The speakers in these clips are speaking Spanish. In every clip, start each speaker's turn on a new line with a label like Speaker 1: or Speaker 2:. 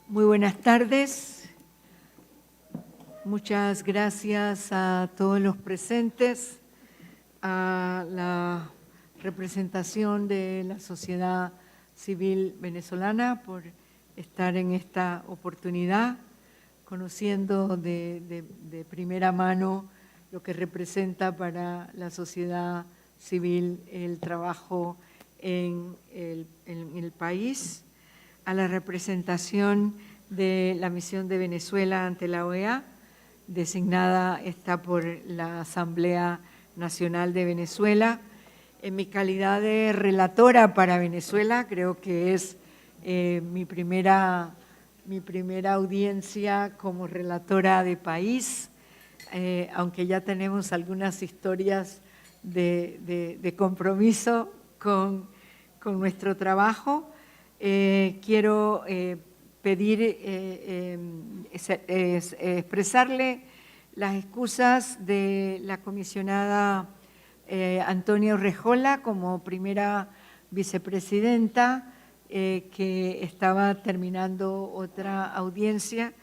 Speaker 1: Muy buenas tardes. Muchas gracias a todos los presentes, a la representación de la sociedad civil venezolana por estar en esta oportunidad, conociendo de primera mano lo que representa para la sociedad civil el trabajo en el país, a la representación de la misión de Venezuela ante la OEA, designada está por la Asamblea Nacional de Venezuela. En mi calidad de relatora para Venezuela, creo que es mi primera audiencia como relatora de país, aunque ya tenemos algunas historias de compromiso con nuestro trabajo. Quiero expresarle las excusas de la comisionada Antonio Rejola como primera vicepresidenta, que estaba terminando otra audiencia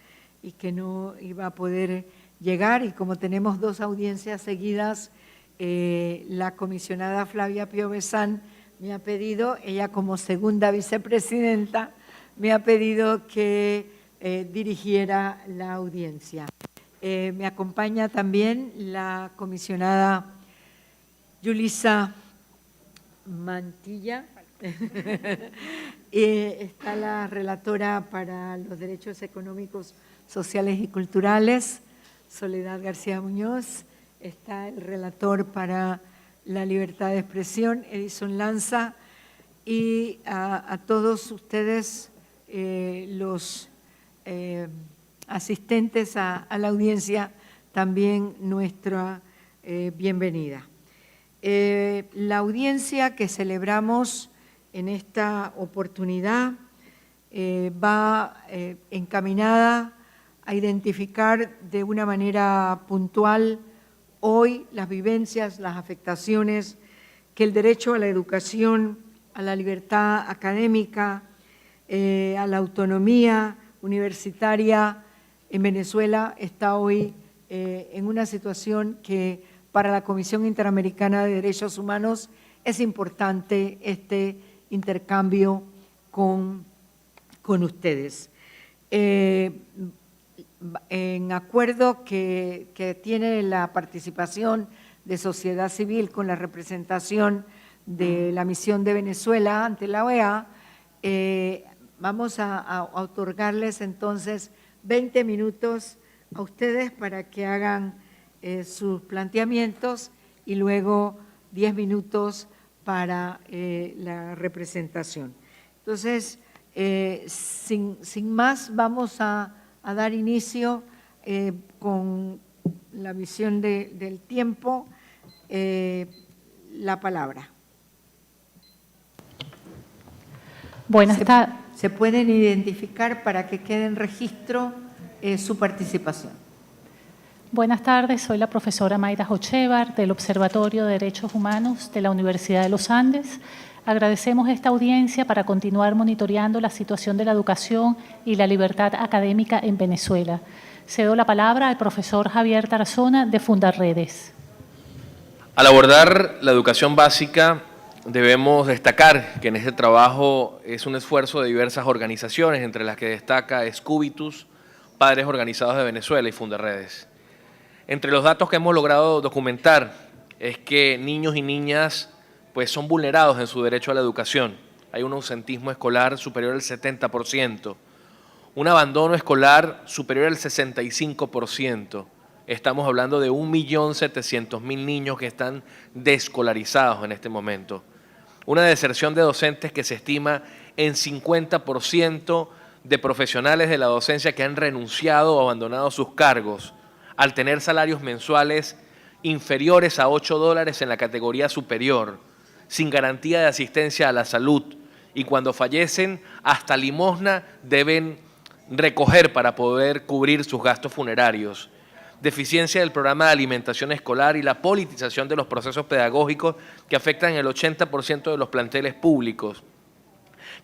Speaker 1: y que no iba a poder llegar, y como tenemos dos audiencias seguidas, la comisionada Flavia Piovesan me ha pedido, ella como segunda vicepresidenta, me ha pedido que dirigiera la audiencia. Me acompaña también la comisionada Yulisa Mantilla, está la relatora para los derechos económicos, sociales y culturales, Soledad García Muñoz, está el relator para la libertad de expresión, Edison Lanza, y a todos ustedes, los asistentes a la audiencia, también nuestra bienvenida. La audiencia que celebramos en esta oportunidad va encaminada a identificar de una manera puntual hoy las vivencias, las afectaciones que el derecho a la educación, a la libertad académica, a la autonomía universitaria en Venezuela está hoy en una situación que para la Comisión Interamericana de Derechos Humanos es importante este intercambio con ustedes. En acuerdo que tiene la participación de sociedad civil con la representación de la misión de Venezuela ante la OEA, vamos a otorgarles entonces 20 minutos a ustedes para que hagan sus planteamientos y luego 10 minutos para la representación. Entonces, sin más, vamos a dar inicio con la visión del tiempo, la palabra.
Speaker 2: Buenas tardes.
Speaker 1: Se pueden identificar para que quede en registro su participación.
Speaker 2: Buenas tardes, soy la profesora Mayra Jochevar del Observatorio de Derechos Humanos de la Universidad de los Andes. Agradecemos esta audiencia para continuar monitoreando la situación de la educación y la libertad académica en Venezuela. Cedo la palabra al profesor Javier Tarazona de Fundarredes.
Speaker 3: Al abordar la educación básica, debemos destacar que en este trabajo es un esfuerzo de diversas organizaciones, entre las que destaca Escubitus, Padres Organizados de Venezuela y Fundarredes. Entre los datos que hemos logrado documentar es que niños y niñas son vulnerados en su derecho a la educación. Hay un ausentismo escolar superior al 70%, un abandono escolar superior al 65%. Estamos hablando de 1.700.000 niños que están desescolarizados en este momento. Una deserción de docentes que se estima en 50% de profesionales de la docencia que han renunciado o abandonado sus cargos al tener salarios mensuales inferiores a $8 en la categoría superior, sin garantía de asistencia a la salud, y cuando fallecen hasta limosna deben recoger para poder cubrir sus gastos funerarios. Deficiencia del programa de alimentación escolar y la politización de los procesos pedagógicos que afectan el 80% de los planteles públicos.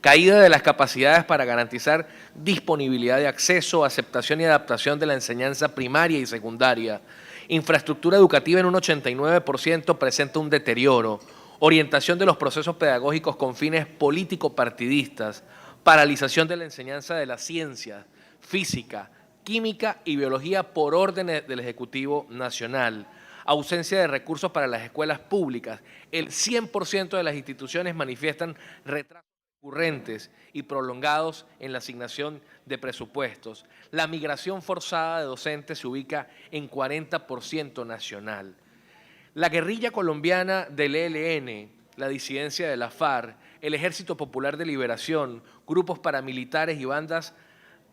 Speaker 3: caída de las capacidades para garantizar disponibilidad de acceso, aceptación y adaptación de la enseñanza primaria y secundaria, infraestructura educativa en un 89% presenta un deterioro, orientación de los procesos pedagógicos con fines político-partidistas, paralización de la enseñanza de las ciencias, física, química y biología por orden del Ejecutivo Nacional, ausencia de recursos para las escuelas públicas. El 100% de las instituciones manifiestan retrasos recurrentes y prolongados en la asignación de presupuestos. La migración forzada de docentes se ubica en 40% nacional. La guerrilla colombiana del ELN, la disidencia de la FARC, el Ejército Popular de Liberación, grupos paramilitares y bandas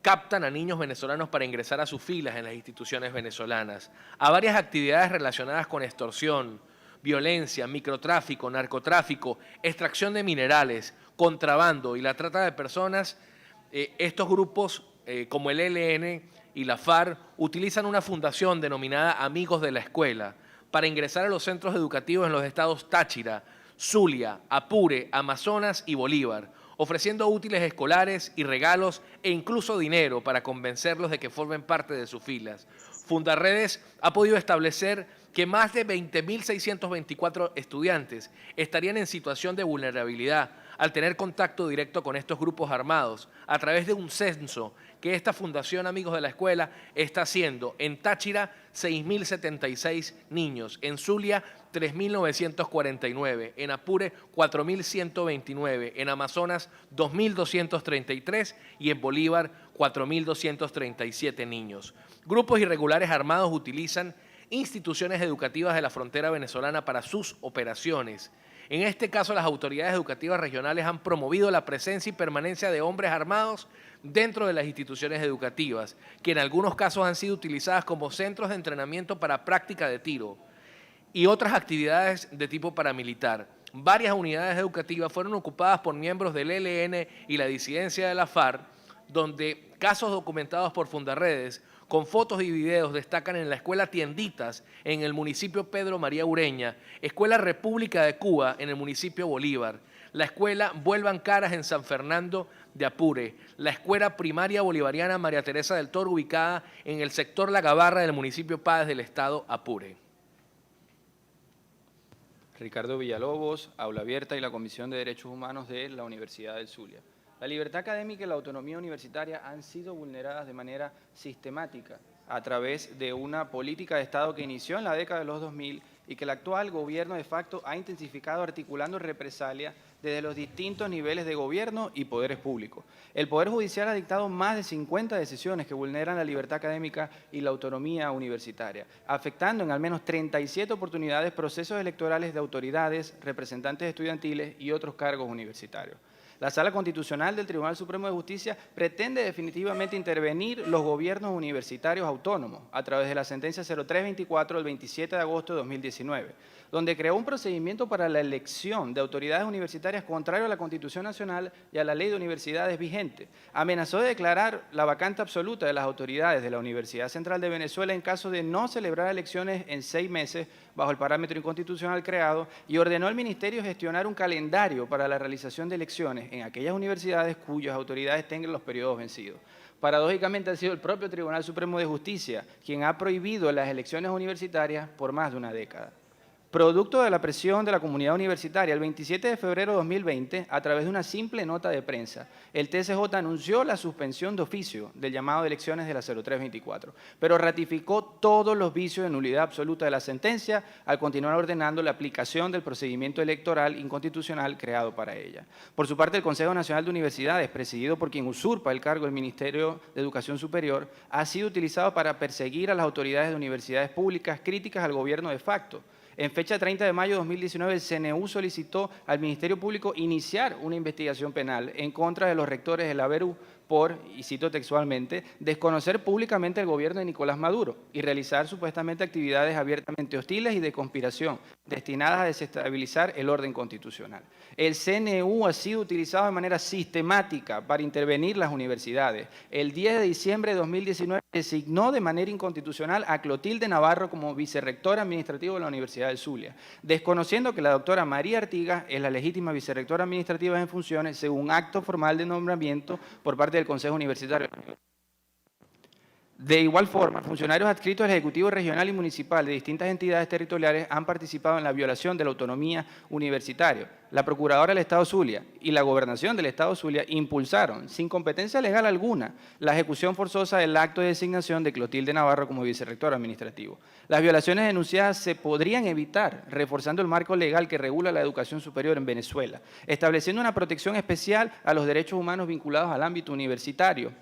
Speaker 3: captan a niños venezolanos para ingresar a sus filas en las instituciones venezolanas, a varias actividades relacionadas con extorsión, violencia, microtráfico, narcotráfico, extracción de minerales, contrabando y la trata de personas. Estos grupos, como el ELN y la FARC, utilizan una fundación denominada Amigos de la Escuela para ingresar a los centros educativos en los estados Táchira, Zulia, Apure, Amazonas y Bolívar, ofreciendo útiles escolares y regalos e incluso dinero para convencerlos de que formen parte de sus filas. Fundarredes ha podido establecer que más de 20.624 estudiantes estarían en situación de vulnerabilidad al tener contacto directo con estos grupos armados a través de un censo que esta Fundación Amigos de la Escuela está haciendo. En Táchira, 6.076 niños, en Zulia, 3.949, en Apure, 4.129, en Amazonas, 2.233 y en Bolívar, 4.237 niños. Grupos irregulares armados utilizan instituciones educativas de la frontera venezolana para sus operaciones. En este caso, las autoridades educativas regionales han promovido la presencia y permanencia de hombres armados dentro de las instituciones educativas, que en algunos casos han sido utilizadas como centros de entrenamiento para práctica de tiro y otras actividades de tipo paramilitar. Varias unidades educativas fueron ocupadas por miembros del ELN y la disidencia de la FARC, donde casos documentados por Fundarredes con fotos y videos destacan en la Escuela Tienditas en el municipio Pedro María Ureña, Escuela República de Cuba en el municipio Bolívar, la Escuela Vuelvan Caras en San Fernando de Apure, la Escuela Primaria Bolivariana María Teresa del Toro ubicada en el sector La Gabarra del municipio Páez del estado Apure.
Speaker 4: Ricardo Villalobos, Aula Abierta y la Comisión de Derechos Humanos de la Universidad del Zulia. La libertad académica y la autonomía universitaria han sido vulneradas de manera sistemática a través de una política de Estado que inició en la década de los 2000 y que el actual gobierno de facto ha intensificado articulando represalias desde los distintos niveles de gobierno y poderes públicos. El Poder Judicial ha dictado más de 50 decisiones que vulneran la libertad académica y la autonomía universitaria, afectando en al menos 37 oportunidades procesos electorales de autoridades, representantes estudiantiles y otros cargos universitarios. La Sala Constitucional del Tribunal Supremo de Justicia pretende definitivamente intervenir los gobiernos universitarios autónomos a través de la sentencia 0324 del 27 de agosto de 2019, donde creó un procedimiento para la elección de autoridades universitarias contrario a la Constitución Nacional y a la Ley de Universidades vigente. Amenazó de declarar la vacante absoluta de las autoridades de la Universidad Central de Venezuela en caso de no celebrar elecciones en 6 meses bajo el parámetro inconstitucional creado y ordenó al Ministerio gestionar un calendario para la realización de elecciones en aquellas universidades cuyas autoridades tengan los periodos vencidos. Paradójicamente ha sido el propio Tribunal Supremo de Justicia quien ha prohibido las elecciones universitarias por más de una década. Producto de la presión de la comunidad universitaria, el 27 de febrero de 2020, a través de una simple nota de prensa, el TSJ anunció la suspensión de oficio del llamado de elecciones de la 0324, pero ratificó todos los vicios de nulidad absoluta de la sentencia al continuar ordenando la aplicación del procedimiento electoral inconstitucional creado para ella. Por su parte, el Consejo Nacional de Universidades, presidido por quien usurpa el cargo del Ministerio de Educación Superior, ha sido utilizado para perseguir a las autoridades de universidades públicas críticas al gobierno de facto. En fecha 30 de mayo de 2019, el CNU solicitó al Ministerio Público iniciar una investigación penal en contra de los rectores de la ABERU por, y cito textualmente, desconocer públicamente el gobierno de Nicolás Maduro y realizar supuestamente actividades abiertamente hostiles y de conspiración destinadas a desestabilizar el orden constitucional. El CNU ha sido utilizado de manera sistemática para intervenir las universidades. El 10 de diciembre de 2019, designó de manera inconstitucional a Clotilde Navarro como vicerrectora administrativa de la Universidad del Zulia, desconociendo que la doctora María Artigas es la legítima vicerrectora administrativa en funciones según acto formal de nombramiento por parte del Consejo Universitario. De igual forma, funcionarios adscritos al Ejecutivo Regional y Municipal de distintas entidades territoriales han participado en la violación de la autonomía universitaria. La Procuradora del Estado Zulia y la Gobernación del Estado Zulia impulsaron, sin competencia legal alguna, la ejecución forzosa del acto de designación de Clotilde Navarro como vicerrector administrativo. Las violaciones denunciadas se podrían evitar reforzando el marco legal que regula la educación superior en Venezuela, estableciendo una protección especial a los derechos humanos vinculados al ámbito universitario,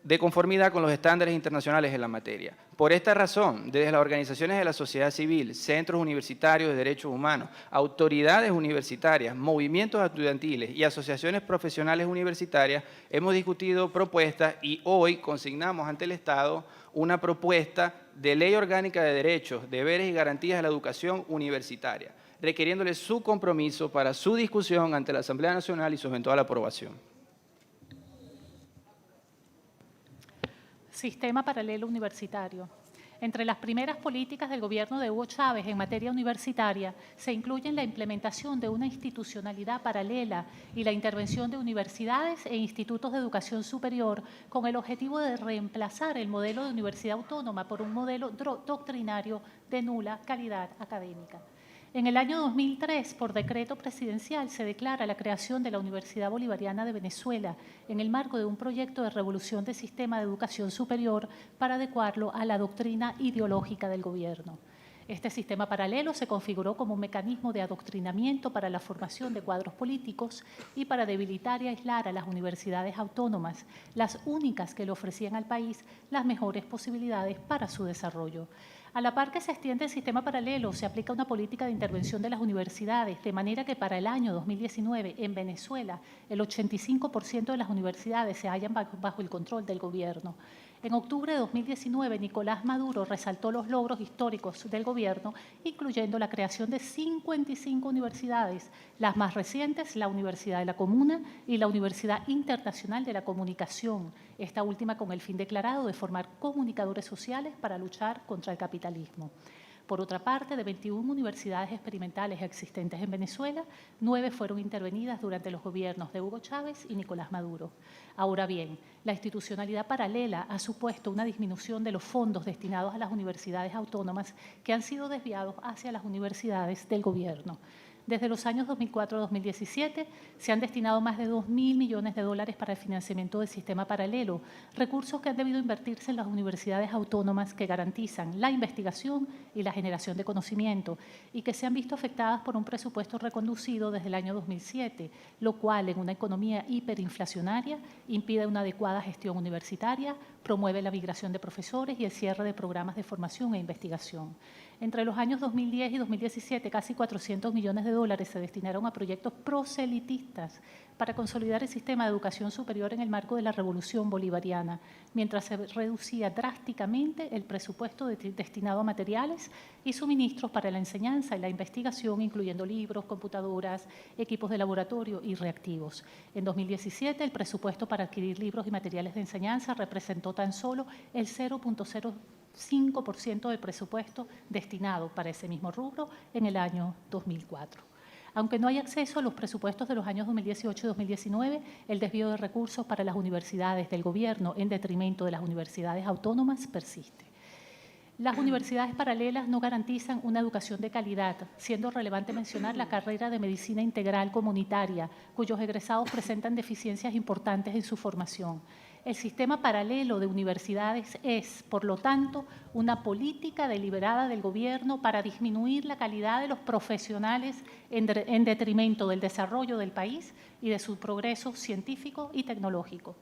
Speaker 4: de conformidad con los estándares internacionales en la materia. Por esta razón, desde las organizaciones de la sociedad civil, centros universitarios de derechos humanos, autoridades universitarias, movimientos estudiantiles y asociaciones profesionales universitarias, hemos discutido propuestas y hoy consignamos ante el Estado una propuesta de ley orgánica de derechos, deberes y garantías de la educación universitaria, requiriéndole su compromiso para su discusión ante la Asamblea Nacional y su eventual aprobación.
Speaker 2: Sistema paralelo universitario. Entre las primeras políticas del gobierno de Hugo Chávez en materia universitaria se incluyen la implementación de una institucionalidad paralela y la intervención de universidades e institutos de educación superior con el objetivo de reemplazar el modelo de universidad autónoma por un modelo doctrinario de nula calidad académica. En el año 2003, por decreto presidencial, se declara la creación de la Universidad Bolivariana de Venezuela en el marco de un proyecto de revolución del sistema de educación superior para adecuarlo a la doctrina ideológica del gobierno. Este sistema paralelo se configuró como un mecanismo de adoctrinamiento para la formación de cuadros políticos y para debilitar y aislar a las universidades autónomas, las únicas que le ofrecían al país las mejores posibilidades para su desarrollo. A la par que se extiende el sistema paralelo, se aplica una política de intervención de las universidades, de manera que para el año 2019 en Venezuela el 85% de las universidades se hallan bajo el control del gobierno. En octubre de 2019, Nicolás Maduro resaltó los logros históricos del gobierno, incluyendo la creación de 55 universidades, las más recientes, la Universidad de la Comuna y la Universidad Internacional de la Comunicación, esta última con el fin declarado de formar comunicadores sociales para luchar contra el capitalismo. Por otra parte, de 21 universidades experimentales existentes en Venezuela, 9 fueron intervenidas durante los gobiernos de Hugo Chávez y Nicolás Maduro. Ahora bien, la institucionalidad paralela ha supuesto una disminución de los fondos destinados a las universidades autónomas que han sido desviados hacia las universidades del gobierno. Desde los años 2004 a 2017 se han destinado más de 2.000 millones de dólares para el financiamiento del sistema paralelo, recursos que han debido invertirse en las universidades autónomas que garantizan la investigación y la generación de conocimiento y que se han visto afectadas por un presupuesto reconducido desde el año 2007, lo cual en una economía hiperinflacionaria impide una adecuada gestión universitaria, promueve la migración de profesores y el cierre de programas de formación e investigación. Entre los años 2010 y 2017, casi 400 millones de dólares se destinaron a proyectos proselitistas para consolidar el sistema de educación superior en el marco de la Revolución Bolivariana, mientras se reducía drásticamente el presupuesto destinado a materiales y suministros para la enseñanza y la investigación, incluyendo libros, computadoras, equipos de laboratorio y reactivos. En 2017, el presupuesto para adquirir libros y materiales de enseñanza representó tan solo el 0.05% del presupuesto destinado para ese mismo rubro en el año 2004. Aunque no hay acceso a los presupuestos de los años 2018 y 2019, el desvío de recursos para las universidades del gobierno en detrimento de las universidades autónomas persiste. Las universidades paralelas no garantizan una educación de calidad, siendo relevante mencionar la carrera de Medicina Integral Comunitaria, cuyos egresados presentan deficiencias importantes en su formación. El sistema paralelo de universidades es, por lo tanto, una política deliberada del gobierno para disminuir la calidad de los profesionales en detrimento del desarrollo del país y de su progreso científico y tecnológico.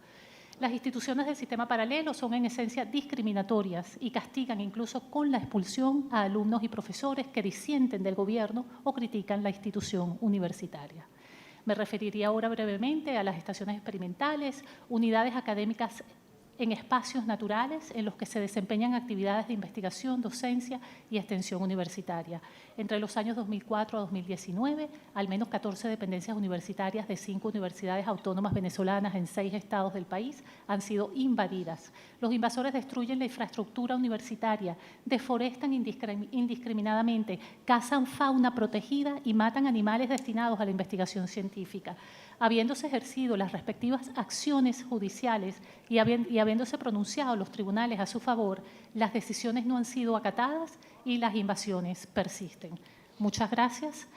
Speaker 2: Las instituciones del sistema paralelo son en esencia discriminatorias y castigan incluso con la expulsión a alumnos y profesores que disienten del gobierno o critican la institución universitaria. Me referiría ahora brevemente a las estaciones experimentales, unidades académicas en espacios naturales en los que se desempeñan actividades de investigación, docencia y extensión universitaria. Entre los años 2004 a 2019, al menos 14 dependencias universitarias de 5 universidades autónomas venezolanas en 6 estados del país han sido invadidas. Los invasores destruyen la infraestructura universitaria, deforestan indiscriminadamente, cazan fauna protegida y matan animales destinados a la investigación científica. Habiéndose ejercido las respectivas acciones judiciales y habiéndose pronunciado los tribunales a su favor, las decisiones no han sido acatadas y las invasiones persisten. Muchas gracias.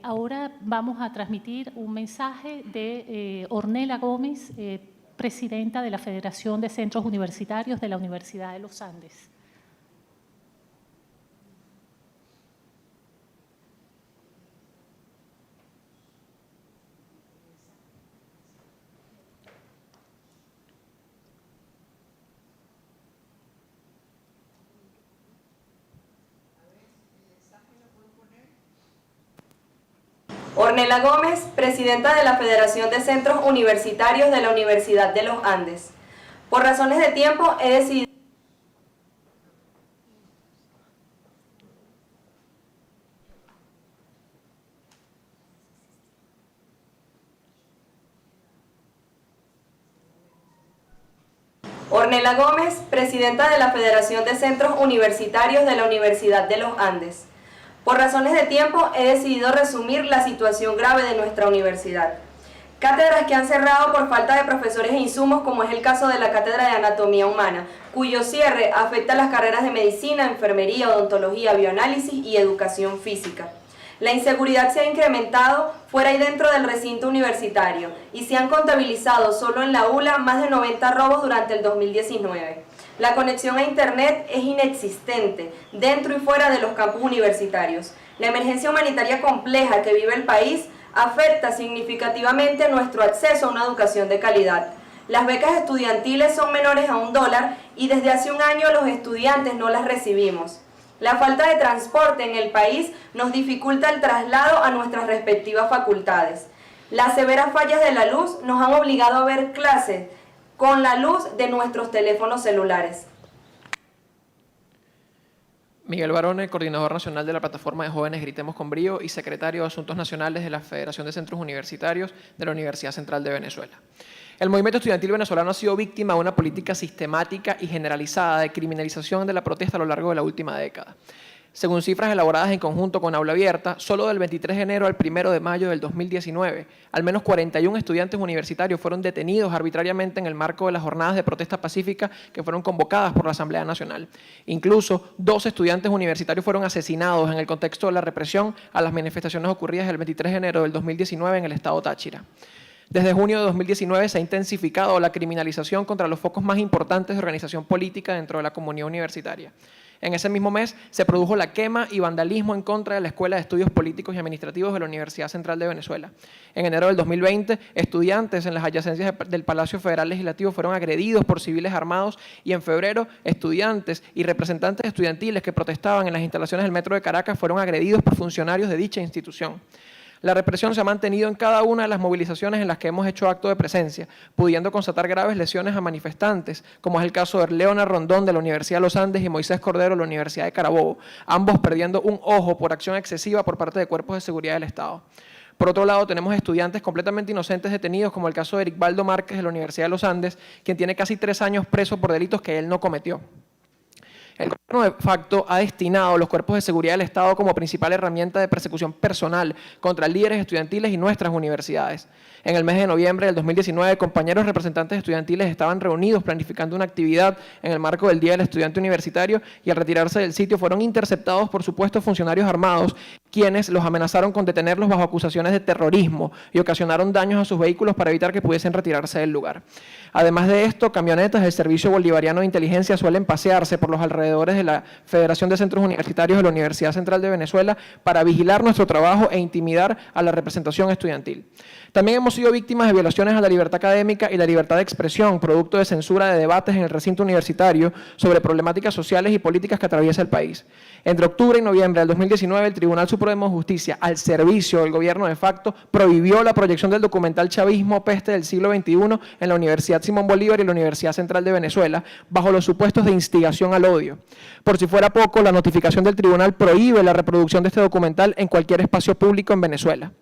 Speaker 2: Ahora vamos a transmitir un mensaje de Ornella Gómez, presidenta de la Federación de Centros Universitarios de la Universidad de los Andes.
Speaker 5: Ornella Gómez, presidenta de la Federación de Centros Universitarios de la Universidad de los Andes. Por razones de tiempo he decidido... Ornella Gómez, presidenta de la Federación de Centros Universitarios de la Universidad de los Andes. Por razones de tiempo, he decidido resumir la situación grave de nuestra universidad. Cátedras que han cerrado por falta de profesores e insumos, como es el caso de la Cátedra de Anatomía Humana, cuyo cierre afecta las carreras de Medicina, Enfermería, Odontología, Bioanálisis y Educación Física. La inseguridad se ha incrementado fuera y dentro del recinto universitario y se han contabilizado solo en la ULA más de 90 robos durante el 2019. La conexión a Internet es inexistente dentro y fuera de los campus universitarios. La emergencia humanitaria compleja que vive el país afecta significativamente nuestro acceso a una educación de calidad. Las becas estudiantiles son menores a $1 y desde hace un año los estudiantes no las recibimos. La falta de transporte en el país nos dificulta el traslado a nuestras respectivas facultades. Las severas fallas de la luz nos han obligado a ver clases con la luz de nuestros teléfonos celulares.
Speaker 6: Miguel Barone, coordinador nacional de la Plataforma de Jóvenes Gritemos con Brío y secretario de Asuntos Nacionales de la Federación de Centros Universitarios de la Universidad Central de Venezuela. El movimiento estudiantil venezolano ha sido víctima de una política sistemática y generalizada de criminalización de la protesta a lo largo de la última década. Según cifras elaboradas en conjunto con Aula Abierta, solo del 23 de enero al 1 de mayo del 2019, al menos 41 estudiantes universitarios fueron detenidos arbitrariamente en el marco de las jornadas de protesta pacífica que fueron convocadas por la Asamblea Nacional. Incluso 2 estudiantes universitarios fueron asesinados en el contexto de la represión a las manifestaciones ocurridas el 23 de enero del 2019 en el estado Táchira. Desde junio de 2019 se ha intensificado la criminalización contra los focos más importantes de organización política dentro de la comunidad universitaria. En ese mismo mes se produjo la quema y vandalismo en contra de la Escuela de Estudios Políticos y Administrativos de la Universidad Central de Venezuela. En enero del 2020, estudiantes en las adyacencias del Palacio Federal Legislativo fueron agredidos por civiles armados y en febrero, estudiantes y representantes estudiantiles que protestaban en las instalaciones del Metro de Caracas fueron agredidos por funcionarios de dicha institución. La represión se ha mantenido en cada una de las movilizaciones en las que hemos hecho acto de presencia, pudiendo constatar graves lesiones a manifestantes, como es el caso de Leona Rondón de la Universidad de los Andes y Moisés Cordero de la Universidad de Carabobo, ambos perdiendo un ojo por acción excesiva por parte de cuerpos de seguridad del Estado. Por otro lado, tenemos estudiantes completamente inocentes detenidos, como el caso de Eric Baldo Márquez de la Universidad de los Andes, quien tiene casi 3 años preso por delitos que él no cometió. El gobierno de facto ha destinado los cuerpos de seguridad del Estado como principal herramienta de persecución personal contra líderes estudiantiles y nuestras universidades. En el mes de noviembre del 2019, compañeros representantes estudiantiles estaban reunidos planificando una actividad en el marco del Día del Estudiante Universitario y al retirarse del sitio fueron interceptados por supuestos funcionarios armados, quienes los amenazaron con detenerlos bajo acusaciones de terrorismo y ocasionaron daños a sus vehículos para evitar que pudiesen retirarse del lugar. Además de esto, camionetas del Servicio Bolivariano de Inteligencia suelen pasearse por los alrededores de la Federación de Centros Universitarios de la Universidad Central de Venezuela para vigilar nuestro trabajo e intimidar a la representación estudiantil. También hemos sido víctimas de violaciones a la libertad académica y la libertad de expresión, producto de censura de debates en el recinto universitario sobre problemáticas sociales y políticas que atraviesa el país. Entre octubre y noviembre del 2019, el Tribunal Superior Supremo de Justicia al servicio del gobierno de facto prohibió la proyección del documental Chavismo, Peste del siglo XXI en la Universidad Simón Bolívar y la Universidad Central de Venezuela, bajo los supuestos de instigación al odio. Por si fuera poco, la notificación del tribunal prohíbe la reproducción de este documental en cualquier espacio público en Venezuela.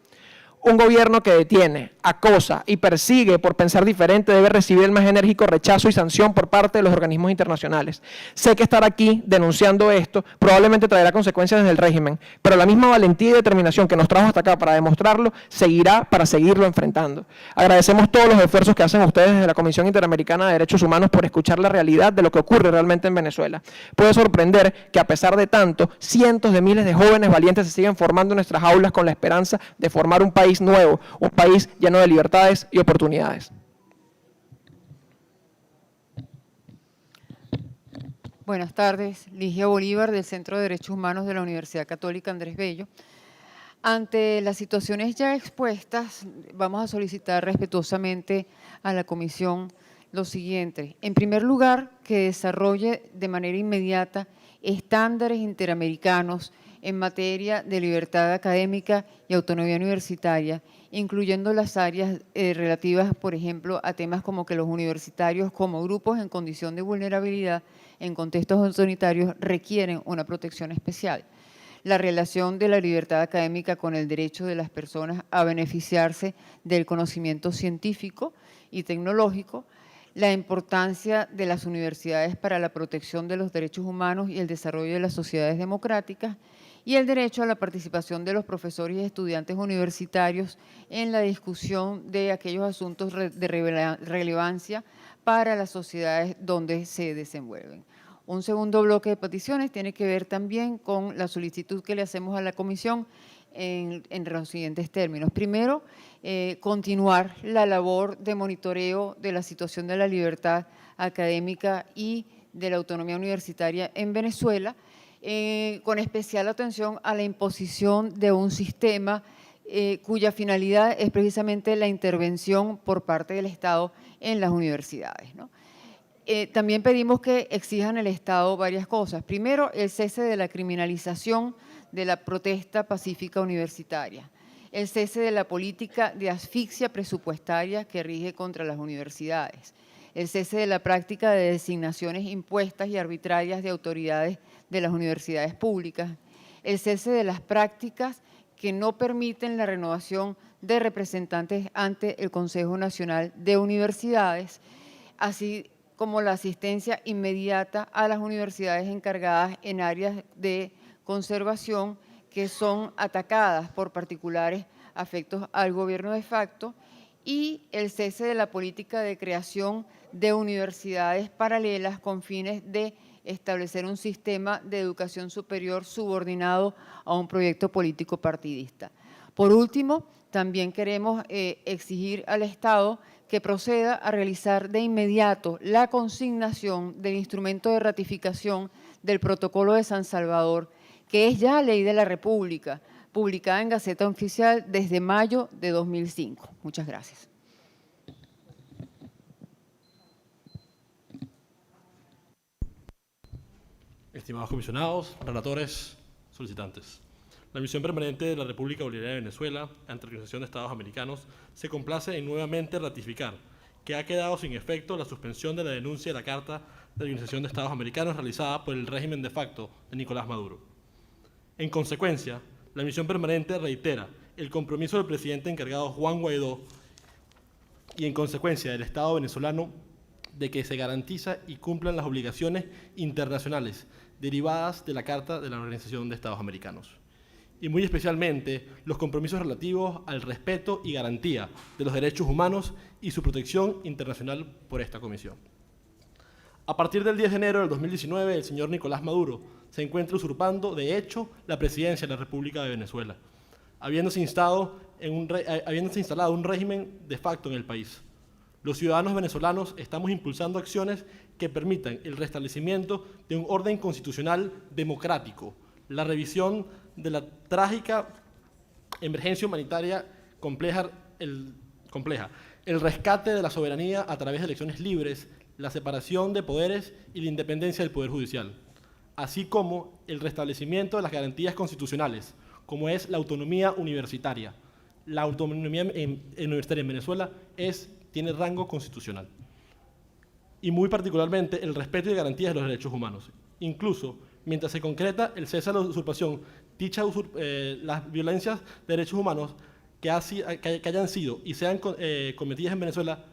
Speaker 6: Un gobierno que detiene, acosa y persigue por pensar diferente debe recibir el más enérgico rechazo y sanción por parte de los organismos internacionales. Sé que estar aquí denunciando esto probablemente traerá consecuencias desde el régimen, pero la misma valentía y determinación que nos trajo hasta acá para demostrarlo seguirá para seguirlo enfrentando. Agradecemos todos los esfuerzos que hacen ustedes desde la Comisión Interamericana de Derechos Humanos por escuchar la realidad de lo que ocurre realmente en Venezuela. Puede sorprender que a pesar de tanto, cientos de miles de jóvenes valientes se siguen formando en nuestras aulas con la esperanza de formar un país nuevo, un país lleno de libertades y oportunidades.
Speaker 7: Buenas tardes, Ligia Bolívar del Centro de Derechos Humanos de la Universidad Católica Andrés Bello. Ante las situaciones ya expuestas, vamos a solicitar respetuosamente a la Comisión lo siguiente. En primer lugar, que desarrolle de manera inmediata estándares interamericanos en materia de libertad académica y autonomía universitaria, incluyendo las áreas relativas, por ejemplo, a temas como que los universitarios como grupos en condición de vulnerabilidad en contextos autoritarios requieren una protección especial. La relación de la libertad académica con el derecho de las personas a beneficiarse del conocimiento científico y tecnológico, la importancia de las universidades para la protección de los derechos humanos y el desarrollo de las sociedades democráticas, y el derecho a la participación de los profesores y estudiantes universitarios en la discusión de aquellos asuntos de relevancia para las sociedades donde se desenvuelven. Un segundo bloque de peticiones tiene que ver también con la solicitud que le hacemos a la Comisión en los siguientes términos. Primero, continuar la labor de monitoreo de la situación de la libertad académica y de la autonomía universitaria en Venezuela, con especial atención a la imposición de un sistema cuya finalidad es precisamente la intervención por parte del Estado en las universidades, ¿no? También pedimos que exijan al Estado varias cosas. Primero, el cese de la criminalización de la protesta pacífica universitaria, el cese de la política de asfixia presupuestaria que rige contra las universidades, el cese de la práctica de designaciones impuestas y arbitrarias de autoridades de las universidades públicas, el cese de las prácticas que no permiten la renovación de representantes ante el Consejo Nacional de Universidades, así como la asistencia inmediata a las universidades encargadas en áreas de conservación que son atacadas por particulares afectos al gobierno de facto, y el cese de la política de creación de universidades paralelas con fines de establecer un sistema de educación superior subordinado a un proyecto político partidista. Por último, también queremos exigir al Estado que proceda a realizar de inmediato la consignación del instrumento de ratificación del Protocolo de San Salvador, que es ya ley de la República, publicada en Gaceta Oficial desde mayo de 2005. Muchas gracias.
Speaker 8: Estimados comisionados, relatores, solicitantes. La Misión Permanente de la República Bolivariana de Venezuela ante la Organización de Estados Americanos se complace en nuevamente ratificar que ha quedado sin efecto la suspensión de la denuncia de la Carta de la Organización de Estados Americanos realizada por el régimen de facto de Nicolás Maduro. En consecuencia, la Misión Permanente reitera el compromiso del presidente encargado Juan Guaidó y en consecuencia del Estado venezolano de que se garantiza y cumplan las obligaciones internacionales derivadas de la Carta de la Organización de Estados Americanos, y muy especialmente los compromisos relativos al respeto y garantía de los derechos humanos y su protección internacional por esta Comisión. A partir del 10 de enero del 2019, el señor Nicolás Maduro se encuentra usurpando, de hecho, la presidencia de la República de Venezuela, habiéndose instalado un régimen de facto en el país. Los ciudadanos venezolanos estamos impulsando acciones que permitan el restablecimiento de un orden constitucional democrático, la revisión de la trágica emergencia humanitaria compleja, el rescate de la soberanía a través de elecciones libres, la separación de poderes y la independencia del Poder Judicial, así como el restablecimiento de las garantías constitucionales, como es la autonomía universitaria. La autonomía universitaria en Venezuela tiene rango constitucional. Y muy particularmente el respeto y garantías de los derechos humanos. Incluso, mientras se concreta el cese de la usurpación, las violencias de derechos humanos que hayan sido y sean cometidas en Venezuela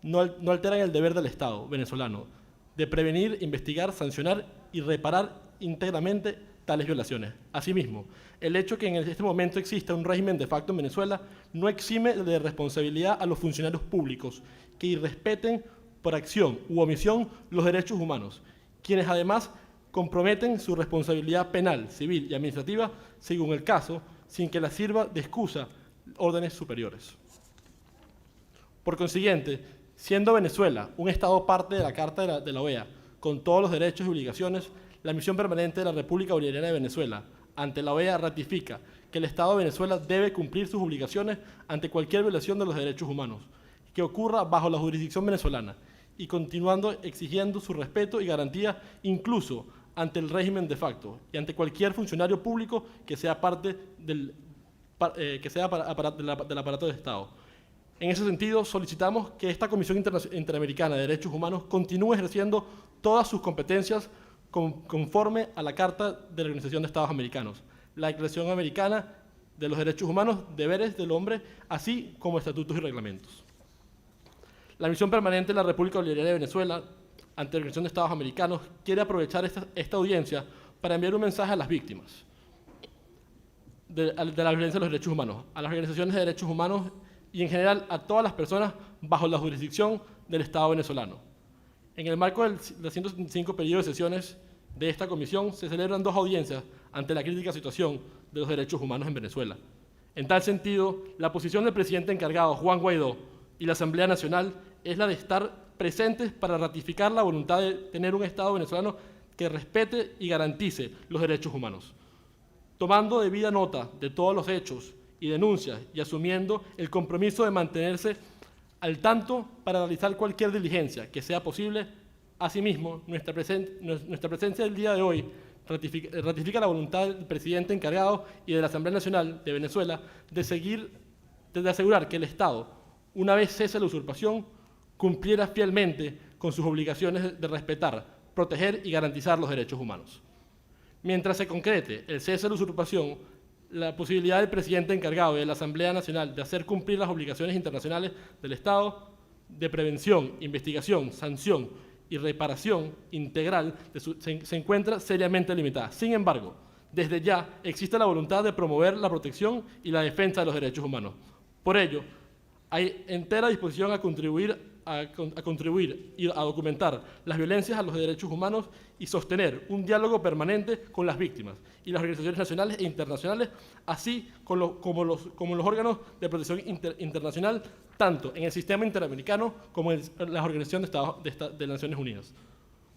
Speaker 8: no alteran el deber del Estado venezolano de prevenir, investigar, sancionar y reparar íntegramente tales violaciones. Asimismo, el hecho que en este momento exista un régimen de facto en Venezuela no exime de responsabilidad a los funcionarios públicos que irrespeten por acción u omisión los derechos humanos, quienes además comprometen su responsabilidad penal, civil y administrativa, según el caso, sin que les sirva de excusa órdenes superiores. Por consiguiente, siendo Venezuela un Estado parte de la Carta de la OEA, con todos los derechos y obligaciones, la Misión Permanente de la República Bolivariana de Venezuela ante la OEA ratifica que el Estado de Venezuela debe cumplir sus obligaciones ante cualquier violación de los derechos humanos que ocurra bajo la jurisdicción venezolana y continuando exigiendo su respeto y garantía incluso ante el régimen de facto y ante cualquier funcionario público que sea parte del aparato de Estado. En ese sentido, solicitamos que esta Comisión Interamericana de Derechos Humanos continúe ejerciendo todas sus competencias conforme a la Carta de la Organización de Estados Americanos, la Declaración Americana de los Derechos Humanos, Deberes del Hombre, así como estatutos y reglamentos. La Misión Permanente de la República Bolivariana de Venezuela ante la Organización de Estados Americanos quiere aprovechar esta audiencia para enviar un mensaje a las víctimas de la violencia de los derechos humanos, a las organizaciones de derechos humanos y en general a todas las personas bajo la jurisdicción del Estado venezolano. En el marco del 175 periodo de sesiones de esta comisión se celebran 2 audiencias ante la crítica situación de los derechos humanos en Venezuela. En tal sentido, la posición del presidente encargado, Juan Guaidó, y la Asamblea Nacional es la de estar presentes para ratificar la voluntad de tener un Estado venezolano que respete y garantice los derechos humanos. Tomando debida nota de todos los hechos y denuncias y asumiendo el compromiso de mantenerse al tanto para realizar cualquier diligencia que sea posible, asimismo, nuestra presencia del día de hoy ratifica la voluntad del presidente encargado y de la Asamblea Nacional de Venezuela de asegurar que el Estado, una vez cese la usurpación, cumpliera fielmente con sus obligaciones de respetar, proteger y garantizar los derechos humanos. Mientras se concrete el cese de la usurpación, la posibilidad del presidente encargado y de la Asamblea Nacional de hacer cumplir las obligaciones internacionales del Estado de prevención, investigación, sanción y reparación integral se encuentra seriamente limitada. Sin embargo, desde ya existe la voluntad de promover la protección y la defensa de los derechos humanos. Por ello, hay entera disposición a contribuir y a documentar las violencias a los derechos humanos y sostener un diálogo permanente con las víctimas y las organizaciones nacionales e internacionales, así como los órganos de protección internacional, tanto en el sistema interamericano como en las organizaciones de Naciones Unidas.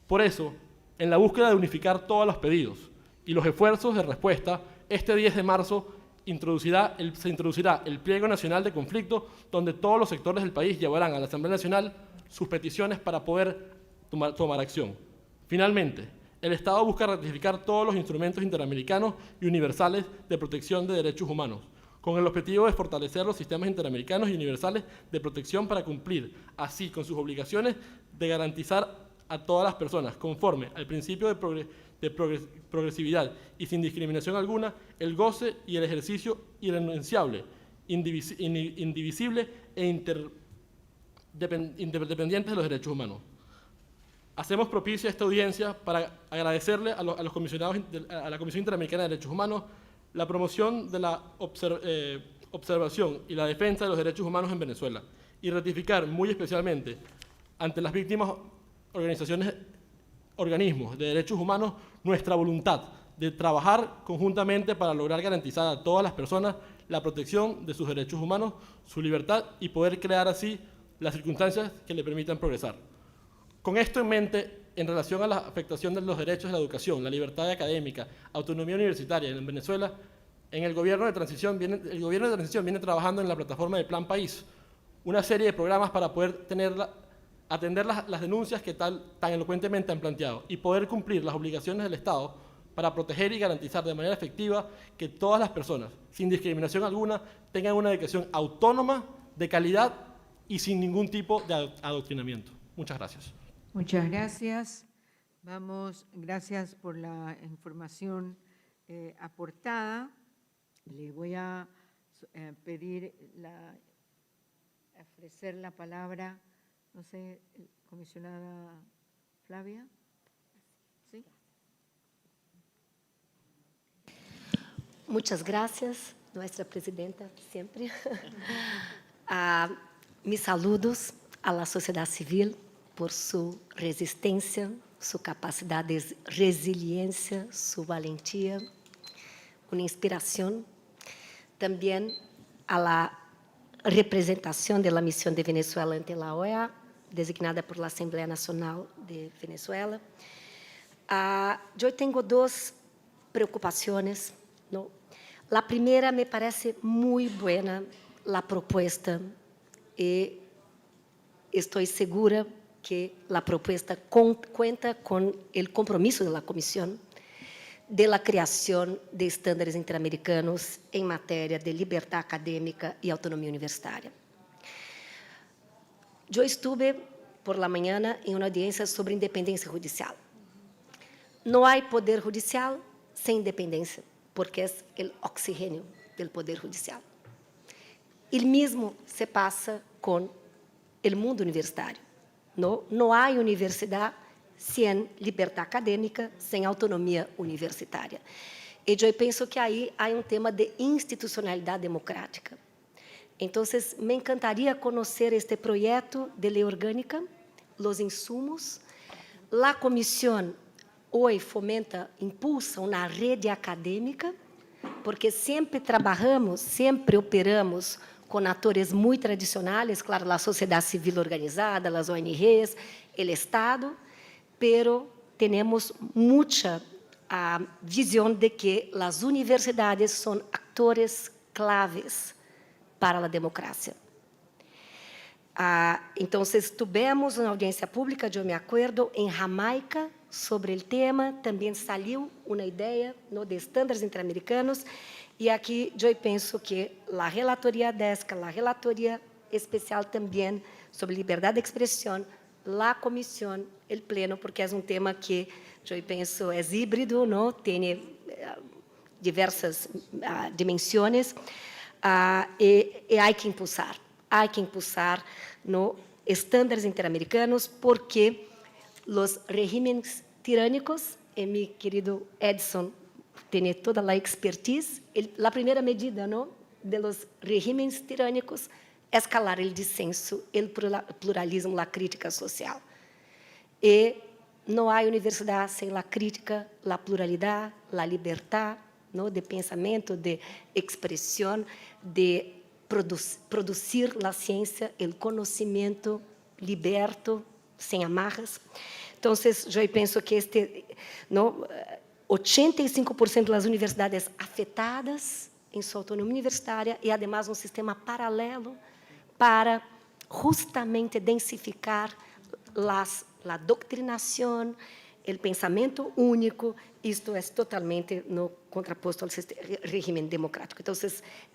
Speaker 8: Por eso, en la búsqueda de unificar todos los pedidos y los esfuerzos de respuesta, este 10 de marzo se introducirá el pliego nacional de conflicto, donde todos los sectores del país llevarán a la Asamblea Nacional sus peticiones para poder tomar acción. Finalmente, el Estado busca ratificar todos los instrumentos interamericanos y universales de protección de derechos humanos, con el objetivo de fortalecer los sistemas interamericanos y universales de protección para cumplir así con sus obligaciones de garantizar a todas las personas, conforme al principio de progresividad y sin discriminación alguna, el goce y el ejercicio irrenunciable, indivisible e interdependientes de los derechos humanos. Hacemos propicia esta audiencia para agradecerle a los comisionados, a la Comisión Interamericana de Derechos Humanos, la promoción de la observación y la defensa de los derechos humanos en Venezuela y ratificar muy especialmente ante las víctimas, organismos de derechos humanos, nuestra voluntad de trabajar conjuntamente para lograr garantizar a todas las personas la protección de sus derechos humanos, su libertad y poder crear así las circunstancias que le permitan progresar. Con esto en mente, en relación a la afectación de los derechos de la educación, la libertad académica, autonomía universitaria en Venezuela, el gobierno de transición viene trabajando en la plataforma del Plan País, una serie de programas para poder atender las denuncias que tan elocuentemente han planteado y poder cumplir las obligaciones del Estado para proteger y garantizar de manera efectiva que todas las personas, sin discriminación alguna, tengan una educación autónoma, de calidad y sin ningún tipo de adoctrinamiento. Muchas gracias.
Speaker 1: Muchas gracias. Gracias por la información aportada. Le voy a ofrecer la palabra, no sé, comisionada Flavia. ¿Sí?
Speaker 9: Muchas gracias, nuestra presidenta, siempre. Mis saludos a la sociedad civil por su resistencia, su capacidad de resiliencia, su valentía, una inspiración. También a la representación de la misión de Venezuela ante la OEA, designada por la Asamblea Nacional de Venezuela. Yo tengo dos preocupaciones, ¿no? La primera, me parece muy buena la propuesta y estoy segura que la propuesta cuenta con el compromiso de la Comisión de la creación de estándares interamericanos en materia de libertad académica y autonomía universitaria. Yo estuve por la mañana en una audiencia sobre independencia judicial. No hay poder judicial sin independencia, porque es el oxígeno del poder judicial. El mismo se pasa con el mundo universitario. No hay universidad sin libertad académica, sin autonomía universitaria. Y yo pienso que ahí hay un tema de institucionalidad democrática. Entonces, me encantaría conocer este proyecto de ley orgánica, los insumos. La Comisión hoy fomenta, impulsa una red académica, porque siempre trabajamos, siempre operamos con actores muy tradicionales, claro, la sociedad civil organizada, las ONGs, el Estado, pero tenemos mucha visión de que las universidades son actores claves para la democracia. Entonces, tuvimos una audiencia pública, yo me acuerdo, en Jamaica, sobre el tema, también salió una idea, ¿no?, de estándares interamericanos, y aquí yo pienso que la relatoría DESCA, la relatoría especial también sobre libertad de expresión, la comisión, el pleno, porque es un tema que yo pienso es híbrido, ¿no?, tiene diversas dimensiones, y hay que impulsar, ¿no?, estándares interamericanos, porque los regímenes tiránicos, y mi querido Edson tiene toda la expertise, la primera medida, ¿no?, de los regímenes tiránicos es calar el disenso, el pluralismo, la crítica social. Y no hay universidad sin la crítica, la pluralidad, la libertad, ¿no?, de pensamiento, de expresión, de producir la ciencia, el conocimiento liberto, sem amarras. Entonces, yo pienso que ¿no?, 85% das universidades afetadas em sua autonomia universitária e, además, um sistema paralelo para justamente densificar a doutrinação, o pensamento único. Isto é totalmente no contraposto ao regime democrático. Então,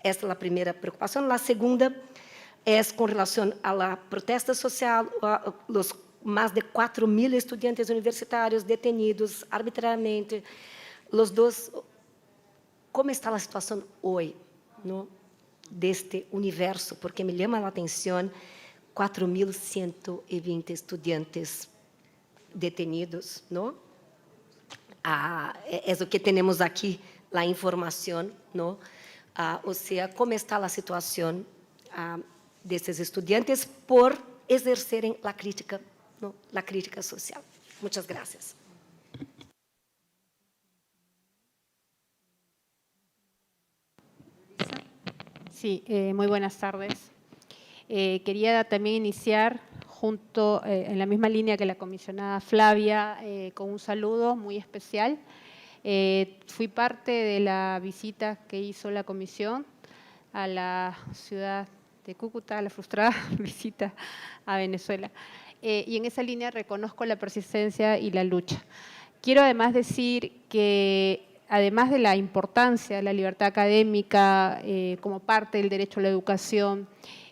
Speaker 9: esta é a primeira preocupação. A segunda é com relação à protesta social, os mais de 4.000 estudantes universitários detenidos arbitrariamente. Os dois, como está a situação hoje, no, deste universo? Porque me chama a atenção 4.120 estudantes detenidos, não? É o que temos aqui, a informação, não? Ou seja, como está a situação desses estudantes por exercerem a crítica, ¿no?, la crítica social. Muchas gracias.
Speaker 10: Sí, muy buenas tardes. Quería también iniciar en la misma línea que la comisionada Flavia, con un saludo muy especial. Fui parte de la visita que hizo la comisión a la ciudad de Cúcuta, la frustrada visita a Venezuela. Y en esa línea reconozco la persistencia y la lucha. Quiero además decir que, además de la importancia de la libertad académica como parte del derecho a la educación,